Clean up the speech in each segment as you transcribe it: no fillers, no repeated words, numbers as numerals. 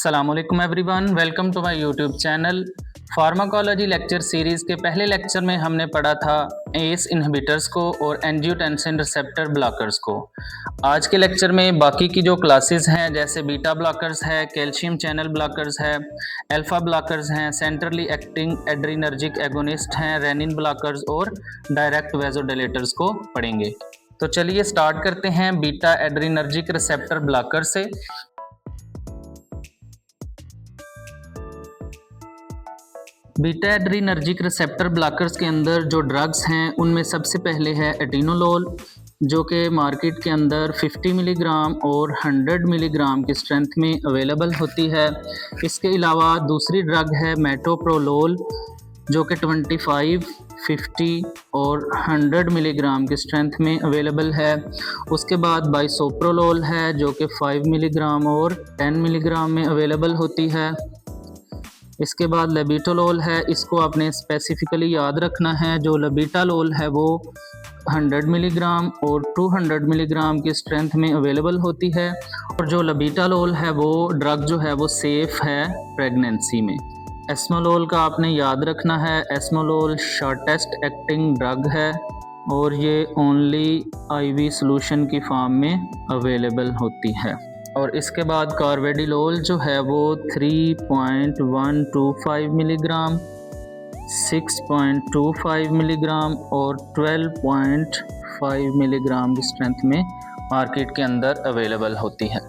अस्सलामुअलैकुम everyone, welcome to my YouTube channel. Pharmacology lecture series के पहले लेक्चर में हमने पढ़ा था एस इनहिबिटर्स को और एंजियोटेंसिन रिसेप्टर ब्लॉकर्स को। आज के लेक्चर में बाकी की जो क्लासेस हैं जैसे बीटा ब्लॉकर्स है, कैल्शियम चैनल ब्लॉकर्स है, अल्फा ब्लॉकर्स हैं, सेंट्रली एक्टिंग एड्रीनर्जिक एगोनिस्ट हैं, रेनिन ब्लॉकर्स और डायरेक्ट वेजोडिलेटर्स को पढ़ेंगे। तो चलिए स्टार्ट करते हैं बीटा एड्रीनर्जिक रिसेप्टर ब्लॉकर से। बीटा एड्रीनर्जिक रिसेप्टर ब्लॉकर्स के अंदर जो ड्रग्स हैं उनमें सबसे पहले है एटिनोलोल, जो कि मार्केट के अंदर 50 मिलीग्राम और 100 मिलीग्राम की स्ट्रेंथ में अवेलेबल होती है। इसके अलावा दूसरी ड्रग है मेटोप्रोलोल, जो कि 25, 50 और 100 मिलीग्राम की स्ट्रेंथ में अवेलेबल है। उसके बाद बाइसोप्रोलोल है, जो कि 5 मिलीग्राम और 10 मिलीग्राम में अवेलेबल होती है। इसके बाद लेबिटोलोल है, इसको आपने स्पेसिफिकली याद रखना है। जो लेबिटालोल है वो 100 मिलीग्राम और 200 मिलीग्राम की स्ट्रेंथ में अवेलेबल होती है। और जो लेबिटालोल है वो ड्रग जो है वो सेफ़ है प्रेगनेंसी में। एस्मोलोल का आपने याद रखना है, एस्मोलोल शॉर्टेस्ट एक्टिंग ड्रग है और ये ओनली आईवी सॉल्यूशन की फॉर्म में अवेलेबल होती है। और इसके बाद कार्वेडिलोल जो है वो 3.125 मिलीग्राम, 6.25 मिलीग्राम और 12.5 मिलीग्राम की स्ट्रेंथ में मार्केट के अंदर अवेलेबल होती है।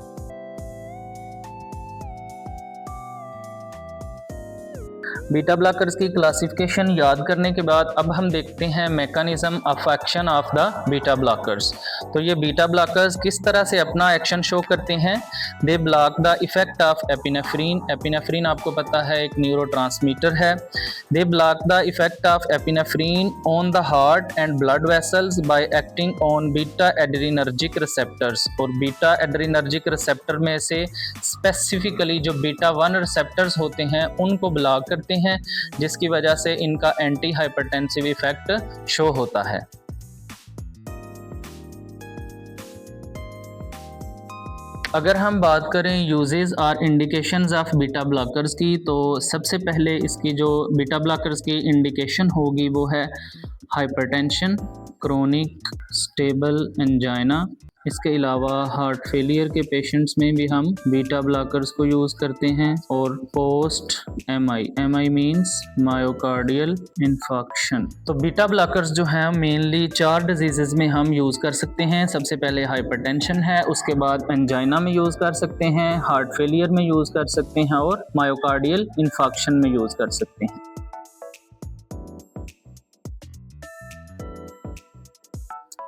बीटा ब्लॉकर्स की क्लासिफिकेशन याद करने के बाद अब हम देखते हैं mechanism of action of the beta blockers. तो ये बीटा ब्लॉकर्स किस तरह से अपना एक्शन शो करते हैं। They block the effect of epinephrine. Epinephrine आपको पता है एक न्यूरोट्रांसमीटर है। They block the effect of epinephrine on the heart and blood vessels bye acting on beta adrenergic receptors. और बीटा एड्रीनर्जिक रिसेप्टर में से स्पेसिफिकली जो बीटा 1 रिसेप्टर्स होते हैं उनको ब्लॉक करते हैं, जिसकी वजह से इनका एंटी हाइपरटेंसिव इफेक्ट शो होता है। अगर हम बात करें यूजेस और इंडिकेशंस ऑफ बीटा ब्लॉकर्स की, तो सबसे पहले इसकी जो बीटा ब्लॉकर्स की इंडिकेशन होगी वो है हाइपरटेंशन, क्रोनिक स्टेबल एंजाइना। इसके अलावा हार्ट फेलियर के पेशेंट्स में भी हम बीटा ब्लॉकर्स को यूज़ करते हैं। और post MI means myocardial infarction. तो बीटा ब्लॉकर्स जो हैं मेनली 4 डिजीज़ में हम यूज़ कर सकते हैं। सबसे पहले हाइपरटेंशन है, उसके बाद एंजाइना में यूज़ कर सकते हैं, हार्ट फेलियर में यूज़ कर सकते हैं और मायोकार्डियल इन्फाक्शन में यूज़ कर सकते हैं।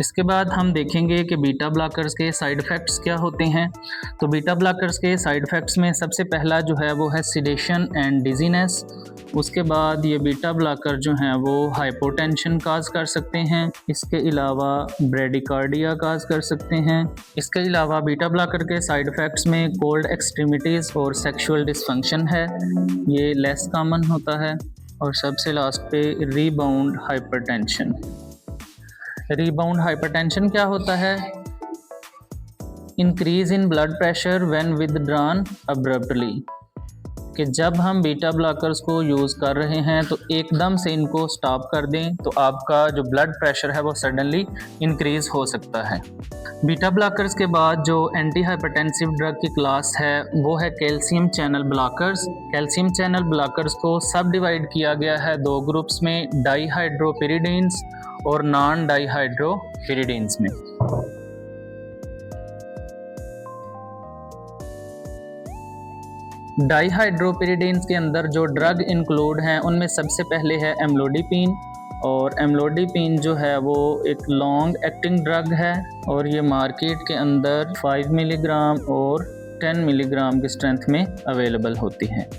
इसके बाद हम देखेंगे कि बीटा ब्लॉकर्स के साइड इफ़ेक्ट्स क्या होते हैं। तो बीटा ब्लॉकर्स के साइड इफ़ेक्ट्स में सबसे पहला जो है वो है सिडेशन एंड डिजीनेस। उसके बाद ये बीटा ब्लॉकर जो हैं वो हाइपोटेंशन काज कर सकते हैं। इसके अलावा ब्रेडिकार्डिया काज कर सकते हैं। इसके अलावा बीटा ब्लॉकर के साइड इफ़ेक्ट्स में कोल्ड एक्सट्रीमिटीज़ और सेक्सुअल डिसफंक्शन है, ये लेस कॉमन होता है। और सबसे लास्ट पे रीबाउंड हाइपरटेंशन। रीबाउंड हाइपरटेंशन क्या होता है? Increase in blood pressure when withdrawn abruptly, कि जब हम बीटा ब्लॉकर्स को यूज़ कर रहे हैं तो एकदम से इनको स्टॉप कर दें तो आपका जो ब्लड प्रेशर है वो सडनली इंक्रीज़ हो सकता है। बीटा ब्लॉकर्स के बाद जो एंटी हाइपरटेंसिव ड्रग की क्लास है वो है calcium channel blockers. Calcium channel blockers को सब डिवाइड किया गया है 2 ग्रुप्स में, डाईहाइड्रोपिरिडीन्स और नॉन डाईहाइड्रोपिरिडीन्स में। डाईहाइड्रोपिरिडीन्स के अंदर जो ड्रग इंक्लूड हैं उनमें सबसे पहले है एम्लोडिपिन। और एम्लोडिपिन जो है वो एक लॉन्ग एक्टिंग ड्रग है और ये मार्केट के अंदर 5 मिलीग्राम और 10 मिलीग्राम की स्ट्रेंथ में अवेलेबल होती है।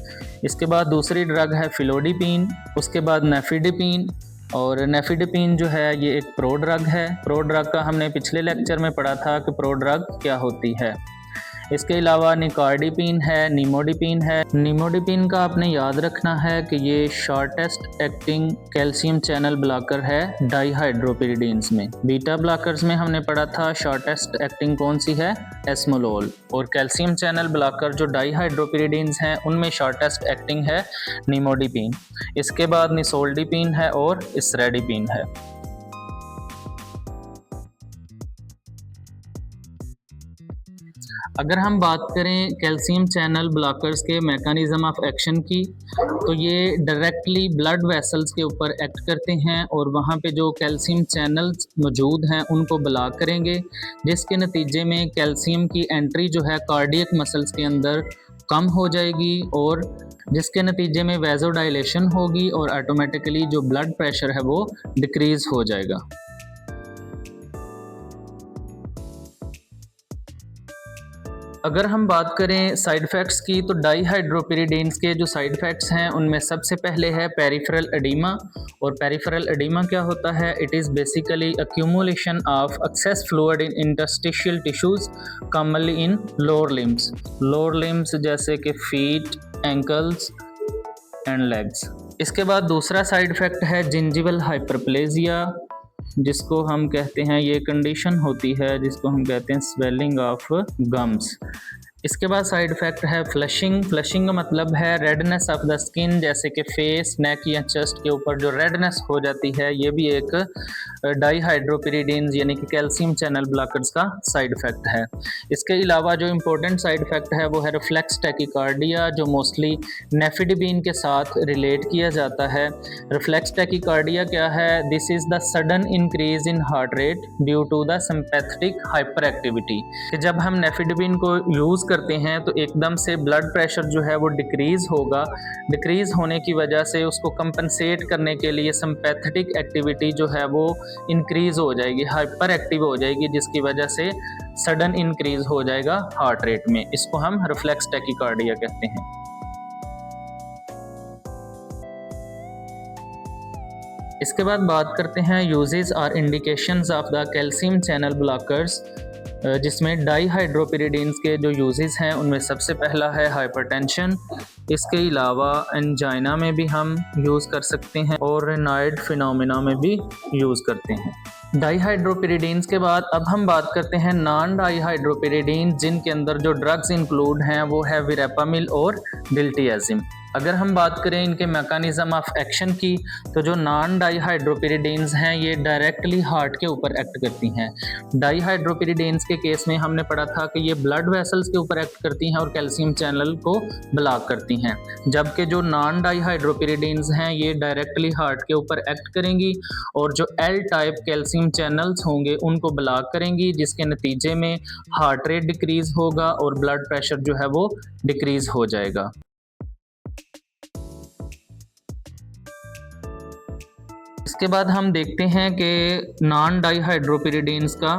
इसके बाद दूसरी ड्रग है फिलोडिपिन, उसके बाद नेफिडिपिन। और नेफिडिपिन जो है ये एक प्रो ड्रग है। प्रो ड्रग का हमने पिछले लेक्चर में पढ़ा था कि प्रो ड्रग क्या होती है। इसके अलावा निकार्डिपिन है, निमोडिपिन है। निमोडिपिन का आपने याद रखना है कि ये shortest acting calcium channel blocker है डाईहाइड्रोपिरिडीन्स में। बीटा ब्लॉकर्स में हमने पढ़ा था शॉर्टेस्ट एक्टिंग कौन सी है, एस्मोलोल। और कैल्शियम चैनल ब्लॉकर जो डाईहाइड्रोपिरिडीन्स हैं उनमें शॉर्टेस्ट एक्टिंग है निमोडिपिन। इसके बाद निसोल्डिपिन है और इसरेडिपिन है। अगर हम बात करें कैल्शियम चैनल ब्लॉकर्स के मैकेनिज्म ऑफ एक्शन की, तो ये डायरेक्टली ब्लड वेसल्स के ऊपर एक्ट करते हैं और वहाँ पे जो कैल्शियम चैनल्स मौजूद हैं उनको ब्लॉक करेंगे, जिसके नतीजे में कैल्शियम की एंट्री जो है कार्डियक मसल्स के अंदर कम हो जाएगी और जिसके नतीजे में वेज़ोडाइलेशन होगी और ऑटोमेटिकली जो ब्लड प्रेशर है वो डिक्रीज़ हो जाएगा। अगर हम बात करें साइड इफ़ेक्ट्स की, तो डाईहाइड्रोपिरिडीन्स के जो साइड इफ़ेक्ट्स हैं उनमें सबसे पहले है पेरिफेरल एडिमा। और पेरिफेरल एडिमा क्या होता है, it is basically accumulation of access fluid in interstitial tissues commonly in lower limbs जैसे कि फीट, एंकल्स एंड लेग्स। इसके बाद दूसरा साइड इफ़ेक्ट है जिंजिवल हाइपरप्लेजिया, जिसको हम कहते हैं, ये कंडीशन होती है जिसको हम कहते हैं स्वेलिंग ऑफ गम्स। इसके बाद साइड इफ़ेक्ट है फ्लशिंग का मतलब है रेडनेस ऑफ द स्किन, जैसे कि फेस, नेक या चेस्ट के ऊपर जो रेडनेस हो जाती है, ये भी एक डाईहाइड्रोपिरिडीन्स यानी कि कैल्शियम चैनल ब्लॉकर्स का साइड इफ़ेक्ट है। इसके अलावा जो इम्पोर्टेंट साइड इफ़ेक्ट है वो है रिफ्लेक्स टैकीकार्डिया, जो मोस्टली नेफिडिबिन के साथ रिलेट किया जाता है। रिफ्लेक्स टैकीकार्डिया क्या है, this is the sudden increase in heart rate due to the sympathetic hyper activity, कि जब हम नेफिडिबिन को यूज़ करते हैं तो एकदम से ब्लड प्रेशर जो है वो डिक्रीज़ होगा। डिक्रीज़ होने की वजह से उसको कंपनसेट करने के लिए सिंपैथेटिक एक्टिविटी जो है वो इंक्रीज़ हो जाएगी, हाइपर एक्टिव हो जाएगी, जिसकी वजह से सडन इंक्रीज़ हो जाएगा हार्ट रेट में। इसको हम रिफ्लेक्स टैकीकार्डिया कहते हैं। इसके बाद बात करते हैं यूजेस और indications of the calcium channel blockers, जिसमें डाईहाइड्रोपिरिडीन्स के जो यूजेस हैं उनमें सबसे पहला है हाइपरटेंशन। इसके अलावा एंजाइना में भी हम यूज़ कर सकते हैं और रेनाइड फिनोमेना में भी यूज़ करते हैं। डाईहाइड्रोपिरिडीन्स के बाद अब हम बात करते हैं नॉन डाईहाइड्रोपिरिडीन, जिनके अंदर जो ड्रग्स इंक्लूड हैं वो है विरेपामिल और डिल्टियाजिम। अगर हम बात करें इनके मैकेनिज्म ऑफ एक्शन की, तो जो नॉन डाईहाइड्रोपिरिडीन्स हैं ये डायरेक्टली हार्ट के ऊपर एक्ट करती हैं। डाईहाइड्रोपिरिडीन्स के केस में हमने पढ़ा था कि ये ब्लड वेसल्स के ऊपर एक्ट करती हैं और कैल्शियम चैनल को ब्लॉक करती हैं, जबकि जो नॉन डाईहाइड्रोपिरिडीन्स हैं ये डायरेक्टली हार्ट के ऊपर एक्ट करेंगी और जो एल टाइप कैल्शियम चैनल्स होंगे उनको ब्लॉक करेंगी, जिसके नतीजे में हार्ट रेट डिक्रीज़ होगा और ब्लड प्रेशर जो है वो डिक्रीज़ हो जाएगा। इसके बाद हम देखते हैं कि नॉन डाईहाइड्रोपिरिडीन्स का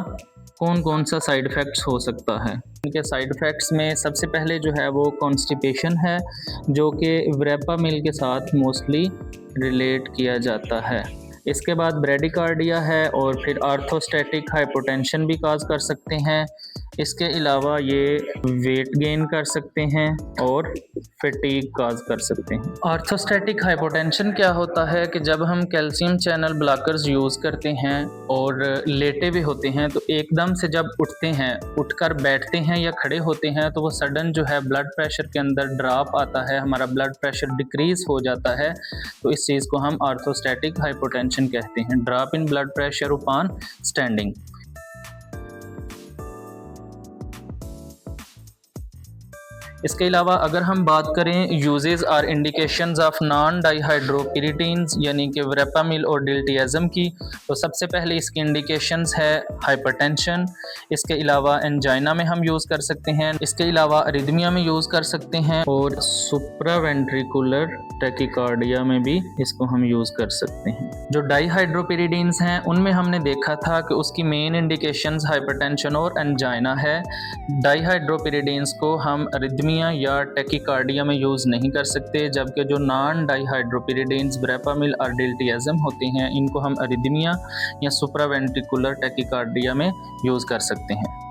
कौन कौन सा साइड इफ़ेक्ट्स हो सकता है। इनके साइड इफ़ेक्ट्स में सबसे पहले जो है वो कॉन्स्टिपेशन है, जो कि विरेपामिल के साथ मोस्टली रिलेट किया जाता है। इसके बाद ब्रेडिकार्डिया है और फिर आर्थोस्टैटिक हाइपोटेंशन भी काज कर सकते हैं। इसके अलावा ये वेट गेन कर सकते हैं और फटीग काज कर सकते हैं। आर्थोस्टैटिक हाइपोटेंशन क्या होता है कि जब हम कैल्शियम चैनल ब्लॉकर्स यूज़ करते हैं और लेटे भी होते हैं तो एकदम से जब उठते हैं, उठकर बैठते हैं या खड़े होते हैं तो वो सडन जो है ब्लड प्रेशर के अंदर ड्रॉप आता है, हमारा ब्लड प्रेशर डिक्रीज़ हो जाता है। तो इस चीज़ को हम आर्थोस्टैटिक हाइपोटेंशन कहते हैं, drop in blood pressure upon standing. इसके अलावा अगर हम बात करें यूजेस और इंडिकेशंस ऑफ नॉन डाईहाइड्रोपिरिडीन्स यानी कि विरेपामिल और डिल्टियाजिम की, तो सबसे पहले इसकी इंडिकेशंस है हाइपरटेंशन। इसके अलावा एंजाइना में हम यूज़ कर सकते हैं, इसके अलावा अरिदमिया में यूज़ कर सकते हैं और सुप्रावेंट्रिकुलर टैकीकार्डिया में भी इसको हम यूज़ कर सकते हैं। जो डाईहाइड्रोपिरिडीन्स हैं उनमें हमने देखा था कि उसकी मेन इंडिकेशंस हाइपरटेंशन और एंजाइना है। डाईहाइड्रोपिरिडीन्स को हम अरिदमिया या टैकीकार्डिया में यूज़ नहीं कर सकते, जबकि जो नॉन डाईहाइड्रोपिरिडीन्स विरेपामिल और डिल्टियाजिम होते हैं इनको हम अरिदमिया या सुप्रावेंट्रिकुलर टैकीकार्डिया में यूज़ कर सकते हैं।